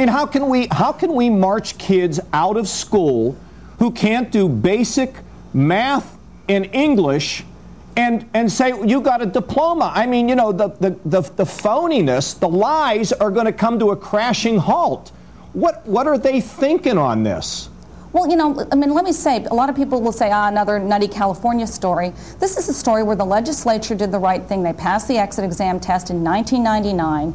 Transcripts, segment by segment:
mean, how can we march kids out of school who can't do basic math and English and say you got a diploma? I mean, you know, the phoniness, the lies are going to come to a crashing halt. What are they thinking on this? Well, you know, I mean, let me say, a lot of people will say, another nutty California story. This is a story where the legislature did the right thing. They passed the exit exam test in 1999.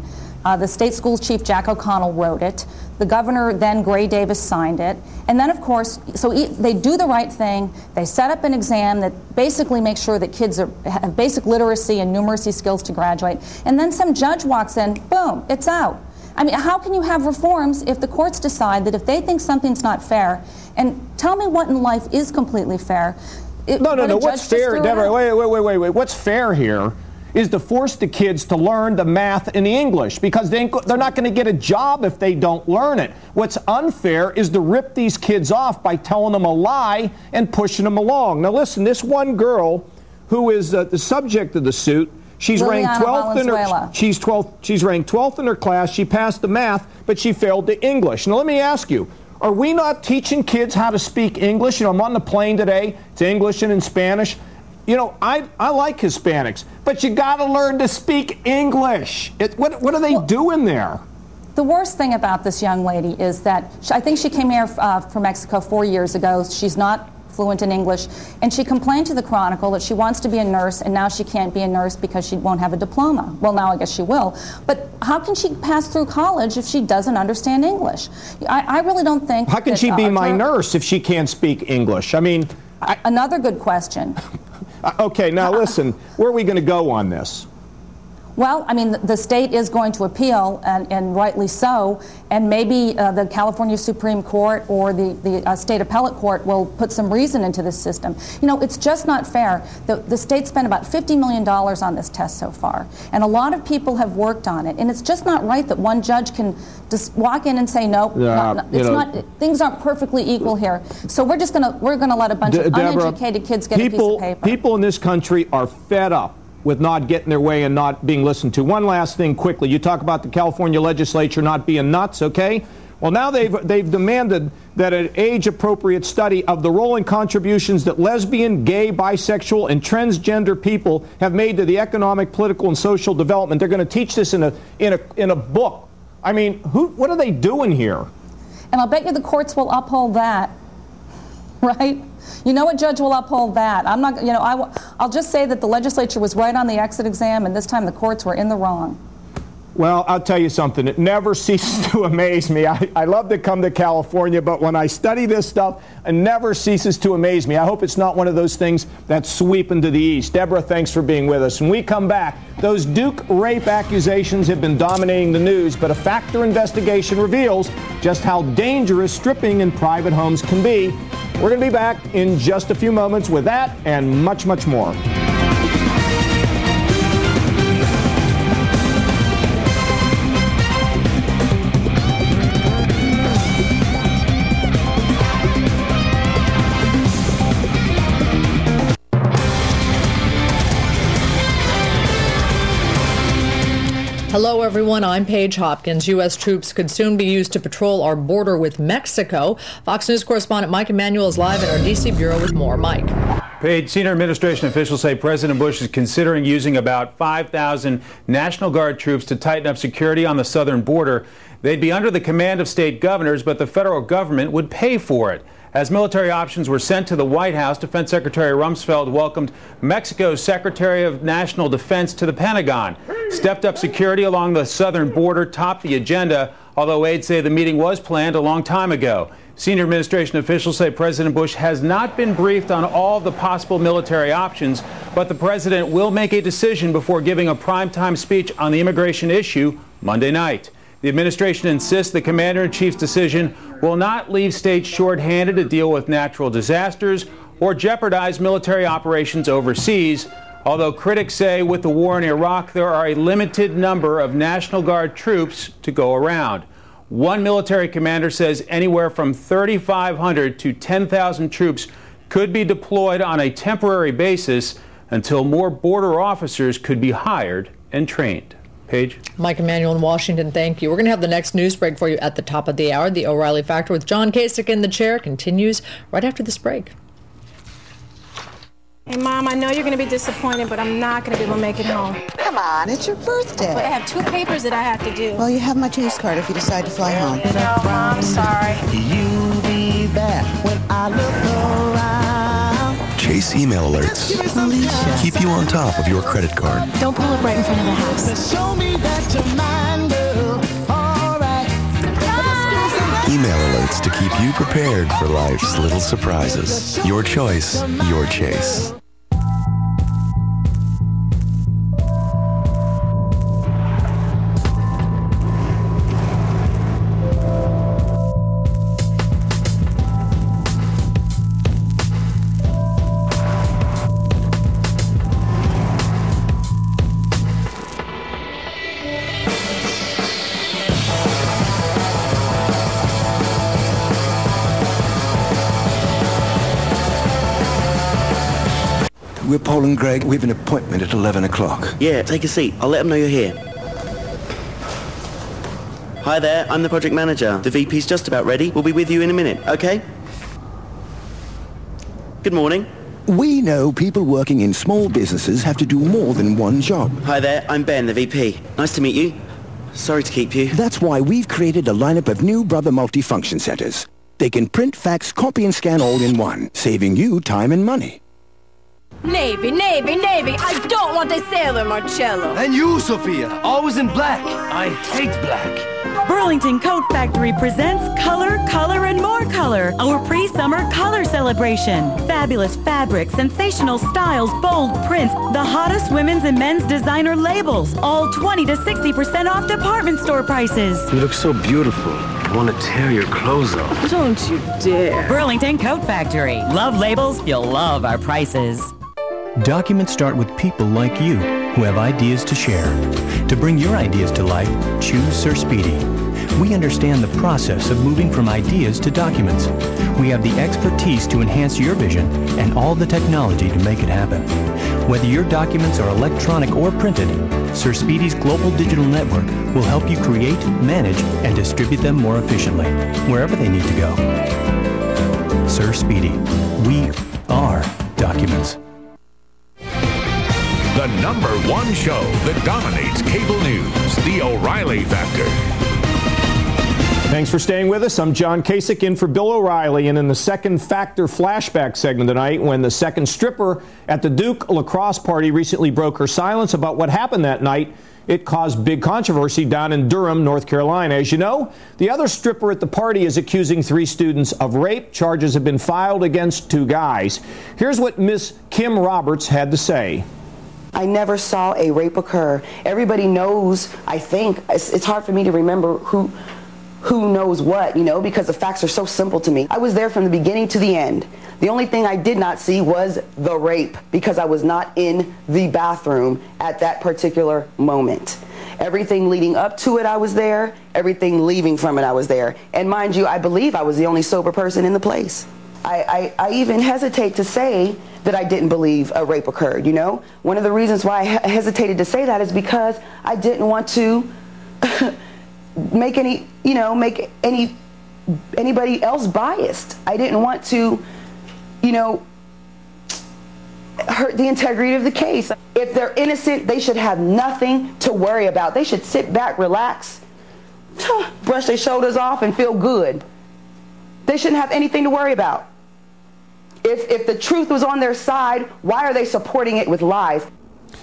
The state school chief, Jack O'Connell, wrote it. The governor, then Gray Davis, signed it. And then, of course, so they do the right thing. They set up an exam that basically makes sure that kids have basic literacy and numeracy skills to graduate. And then some judge walks in, boom, it's out. I mean, how can you have reforms if the courts decide that if they think something's not fair, and tell me what in life is completely fair. No, what's fair, Deborah, wait. What's fair here is to force the kids to learn the math and the English, because they're not going to get a job if they don't learn it. What's unfair is to rip these kids off by telling them a lie and pushing them along. Now listen, this one girl who is the subject of the suit, she's ranked 12th in her, she's ranked 12th in her class. She passed the math, but she failed the English. Now let me ask you, are we not teaching kids how to speak English? You know, I'm on the plane today. It's English and in Spanish. You know, I like Hispanics, but you got to learn to speak English. What are they doing there? The worst thing about this young lady is that I think she came here from Mexico 4 years ago. She's not fluent in English, and she complained to the Chronicle that she wants to be a nurse, and now she can't be a nurse because she won't have a diploma. Well, now I guess she will. But how can she pass through college if she doesn't understand English? I really don't think. How can she be my nurse if she can't speak English? I mean, another good question. Okay, now listen, where are we going to go on this? Well, I mean, the state is going to appeal, and rightly so, and maybe the California Supreme Court or the state appellate court will put some reason into this system. You know, it's just not fair. The state spent about $50 million on this test so far, and a lot of people have worked on it, and it's just not right that one judge can just walk in and say, no, things aren't perfectly equal here. So we're going to let a bunch of uneducated kids get a piece of paper. People in this country are fed up with not getting their way and not being listened to. One last thing quickly. You talk about the California legislature not being nuts, okay? Well, now they've demanded that an age-appropriate study of the role and contributions that lesbian, gay, bisexual, and transgender people have made to the economic, political, and social development. They're going to teach this in a book. I mean, what are they doing here? And I'll bet you the courts will uphold that, right? You know, a judge will uphold that. I'm not, you know, I'll just say that the legislature was right on the exit exam, and this time the courts were in the wrong. Well, I'll tell you something. It never ceases to amaze me. I love to come to California, but when I study this stuff, it never ceases to amaze me. I hope it's not one of those things that's sweeping to the east. Deborah, thanks for being with us. When we come back, those Duke rape accusations have been dominating the news, but a Factor investigation reveals just how dangerous stripping in private homes can be. We're going to be back in just a few moments with that and much, much more. Hello, everyone. I'm Paige Hopkins. U.S. troops could soon be used to patrol our border with Mexico. Fox News correspondent Mike Emanuel is live at our D.C. bureau with more. Mike. Paige, senior administration officials say President Bush is considering using about 5,000 National Guard troops to tighten up security on the southern border. They'd be under the command of state governors, but the federal government would pay for it. As military options were sent to the White House, Defense Secretary Rumsfeld welcomed Mexico's Secretary of National Defense to the Pentagon. Stepped-up security along the southern border topped the agenda, although aides say the meeting was planned a long time ago. Senior administration officials say President Bush has not been briefed on all the possible military options, but the president will make a decision before giving a primetime speech on the immigration issue Monday night. The administration insists the commander-in-chief's decision will not leave states shorthanded to deal with natural disasters or jeopardize military operations overseas, although critics say with the war in Iraq, there are a limited number of National Guard troops to go around. One military commander says anywhere from 3,500 to 10,000 troops could be deployed on a temporary basis until more border officers could be hired and trained. Paige? Mike Emanuel in Washington, thank you. We're going to have the next news break for you at the top of the hour. The O'Reilly Factor with John Kasich in the chair continues right after this break. Hey, Mom, I know you're going to be disappointed, but I'm not going to be able to make it home. Come on, it's your birthday. But I have 2 papers that I have to do. Well, you have my chase card if you decide to fly home. No, Mom, sorry. You'll be back when I look around. Chase email alerts. Alicia. Keep you on top of your credit card. Don't pull up right in front of the house. Show me that you're mine, girl. All right. Email alerts to keep you prepared for life's little surprises. Your choice, your Chase. We're Paul and Greg. We have an appointment at 11 o'clock. Yeah, take a seat. I'll let them know you're here. Hi there, I'm the project manager. The VP's just about ready. We'll be with you in a minute, okay? Good morning. We know people working in small businesses have to do more than one job. Hi there, I'm Ben, the VP. Nice to meet you. Sorry to keep you. That's why we've created a lineup of new Brother multifunction centers. They can print, fax, copy, and scan all in one, saving you time and money. Navy, Navy, Navy, I don't want a sailor, Marcello. And you, Sophia, always in black. I hate black. Burlington Coat Factory presents Color, Color, and More Color, our pre-summer color celebration. Fabulous fabrics, sensational styles, bold prints, the hottest women's and men's designer labels, all 20 to 60% off department store prices. You look so beautiful. I want to tear your clothes off. Don't you dare. Burlington Coat Factory. Love labels, you'll love our prices. Documents start with people like you who have ideas to share. To bring your ideas to life, choose Sir Speedy. We understand the process of moving from ideas to documents. We have the expertise to enhance your vision and all the technology to make it happen. Whether your documents are electronic or printed, Sir Speedy's global digital network will help you create, manage, and distribute them more efficiently, wherever they need to go. Sir Speedy. We are documents. The #1 show that dominates cable news, The O'Reilly Factor. Thanks for staying with us. I'm John Kasich in for Bill O'Reilly, and in the second Factor flashback segment tonight, when the second stripper at the Duke lacrosse party recently broke her silence about what happened that night, it caused big controversy down in Durham, North Carolina. As you know, the other stripper at the party is accusing 3 students of rape. Charges have been filed against 2 guys. Here's what Miss Kim Roberts had to say. I never saw a rape occur. Everybody knows, I think. It's hard for me to remember who knows what, you know, because the facts are so simple to me. I was there from the beginning to the end. The only thing I did not see was the rape because I was not in the bathroom at that particular moment. Everything leading up to it, I was there. Everything leaving from it, I was there. And mind you, I believe I was the only sober person in the place. I even hesitate to say that I didn't believe a rape occurred, you know? One of the reasons why I hesitated to say that is because I didn't want to make anybody else biased. I didn't want to, you know, hurt the integrity of the case. If they're innocent, they should have nothing to worry about. They should sit back, relax, brush their shoulders off, and feel good. They shouldn't have anything to worry about. If the truth was on their side, why are they supporting it with lies?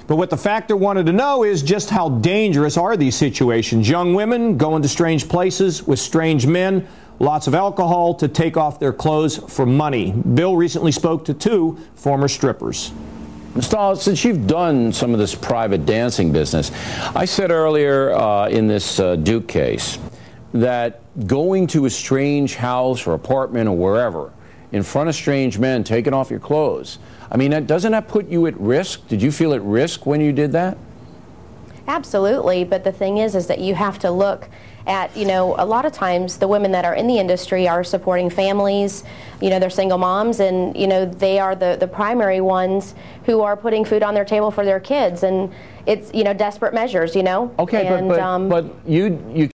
But what the Factor wanted to know is just how dangerous are these situations? Young women going to strange places with strange men, lots of alcohol to take off their clothes for money. Bill recently spoke to 2 former strippers. Ms. Dahl, since you've done some of this private dancing business, I said earlier in this Duke case that going to a strange house or apartment or wherever in front of strange men, taking off your clothes, I mean, doesn't that put you at risk? Did you feel at risk when you did that? Absolutely, but the thing is that you have to look at, you know, a lot of times the women that are in the industry are supporting families, you know, they're single moms, and, you know, they are the primary ones who are putting food on their table for their kids, and it's, you know, desperate measures, you know. Okay, and, but you